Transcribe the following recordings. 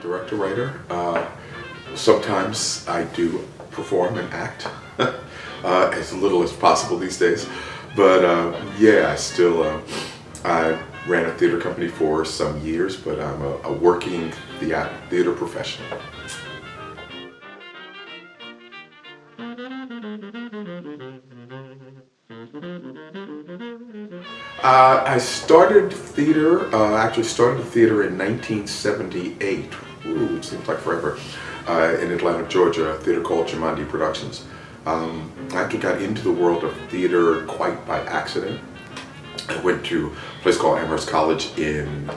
director, writer. Sometimes I do perform and act as little as possible these days. But yeah, I ran a theater company for some years, but I'm a working theater professional. I started theater, actually started theater in 1978, ooh, it seems like forever, in Atlanta, Georgia, a theater called Jamandi Productions. I actually got into the world of theater quite by accident. I went to a place called Amherst College in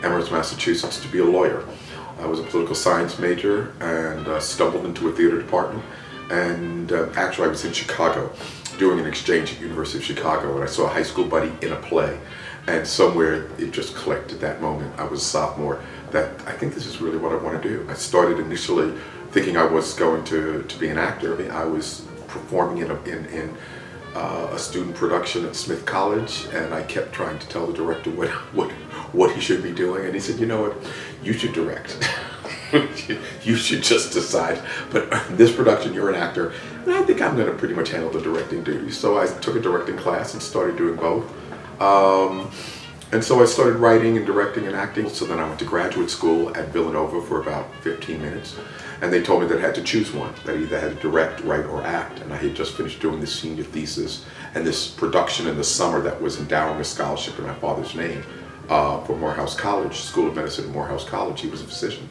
Amherst, Massachusetts to be a lawyer. I was a political science major and stumbled into a theater department. And actually I was in Chicago doing an exchange at University of Chicago, and I saw a high school buddy in a play. And somewhere it just clicked at that moment. I was a sophomore that I think this is really what I want to do. I started initially thinking I was going to be an actor. I mean, I was performing in a student production at Smith College, and I kept trying to tell the director what he should be doing, and he said, you know what, you should direct. You should just decide, but in this production you're an actor, and I think I'm going to pretty much handle the directing duties. So I took a directing class and started doing both. And so I started writing and directing and acting. So then I went to graduate school at Villanova for about 15 minutes. And they told me that I had to choose one, that I either had to direct, write, or act. And I had just finished doing this senior thesis and this production in the summer that was endowing a scholarship in my father's name for Morehouse College, School of Medicine at Morehouse College. He was a physician.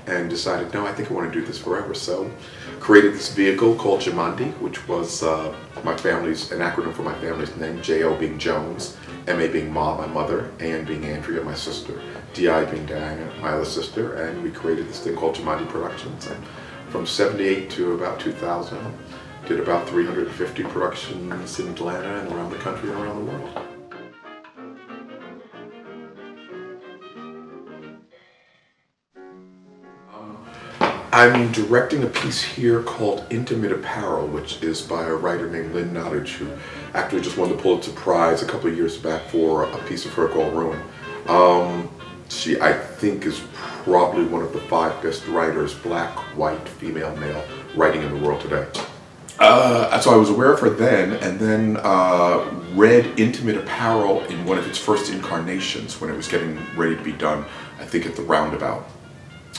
And decided, no, I think I want to do this forever. So created this vehicle called Jamandi, which was my family's, an acronym for my family's name, J-O being Jones, M-A being Ma, my mother, Ann being Andrea, my sister, D-I being Diana, my other sister, and we created this thing called Jamandi Productions. And from 78 to about 2000, did about 350 productions in Atlanta and around the country and around the world. I'm directing a piece here called Intimate Apparel, which is by a writer named Lynn Nottage, who actually just won the Pulitzer Prize a couple of years back for a piece of her called Ruin. She, I think, is probably one of the 5 best writers, black, white, female, male, writing in the world today. So I was aware of her then, and then read Intimate Apparel in one of its first incarnations when it was getting ready to be done, I think at the Roundabout.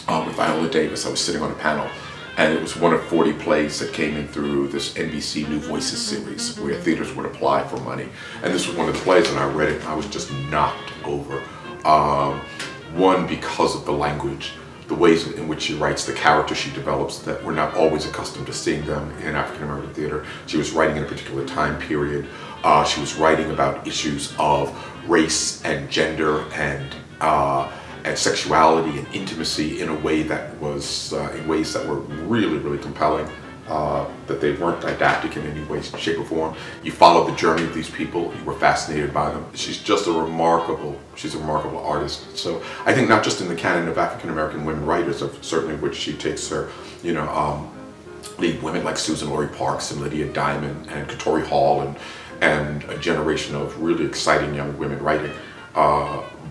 With Viola Davis. I was sitting on a panel, and it was one of 40 plays that came in through this NBC New Voices series where theaters would apply for money. And this was one of the plays, and I read it and I was just knocked over. One, because of the language, the ways in which she writes, the characters she develops that we're not always accustomed to seeing them in African American theater. She was writing in a particular time period. She was writing about issues of race and gender and sexuality and intimacy in a way that was, in ways that were really, really compelling, that they weren't didactic in any way, shape, or form. You followed the journey of these people, you were fascinated by them. She's just she's a remarkable artist. So I think not just in the canon of African American women writers, of certainly which she takes her, lead women like Susan Laurie Parks and Lydia Diamond and Katori Hall and a generation of really exciting young women writing.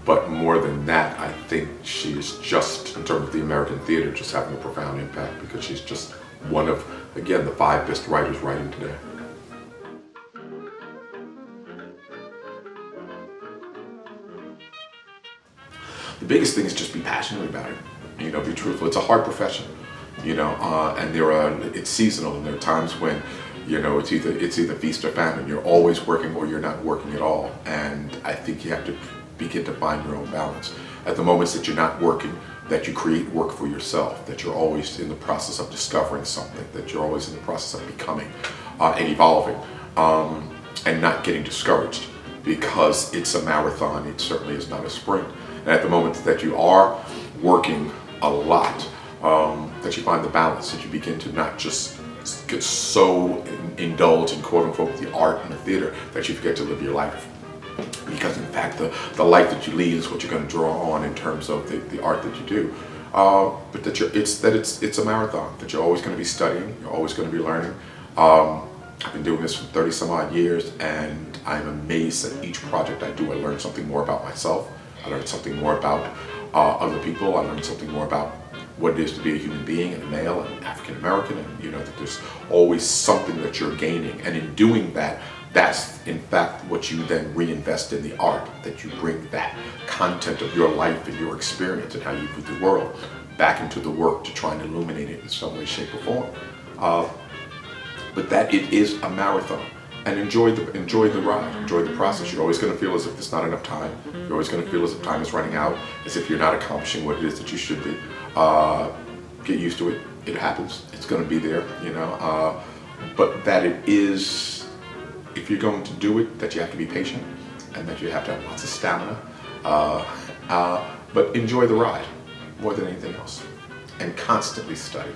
But more than that, I think she's just, in terms of the American theater, just having a profound impact because she's just one of, again, the 5 best writers writing today. The biggest thing is just be passionate about it, be truthful. It's a hard profession, and it's seasonal, and there are times when, it's either feast or famine. You're always working or you're not working at all, and I think you have to begin to find your own balance. At the moments that you're not working, that you create work for yourself, that you're always in the process of discovering something, that you're always in the process of becoming and evolving, and not getting discouraged, because it's a marathon, it certainly is not a sprint. And at the moment that you are working a lot, that you find the balance, that you begin to not just get so indulged in quote unquote the art and the theater that you forget to live your life. Because in fact, the life that you lead is what you're going to draw on in terms of the art that you do. But that it's a marathon, that you're always going to be studying, you're always going to be learning. I've been doing this for 30 some odd years, and I'm amazed that each project I do, I learn something more about myself, I learned something more about other people. I learned something more about what it is to be a human being and a male and African American, and that there's always something that you're gaining. And in doing that, that's in fact what you then reinvest in the art, that you bring that content of your life and your experience and how you view the world back into the work to try and illuminate it in some way, shape, or form. But that it is a marathon, and enjoy the ride, enjoy the process. You're always going to feel as if there's not enough time. You're always going to feel as if time is running out, as if you're not accomplishing what it is that you should be. Get used to it. It happens. It's going to be there, but that it is, if you're going to do it, that you have to be patient and that you have to have lots of stamina. But enjoy the ride more than anything else, and constantly study.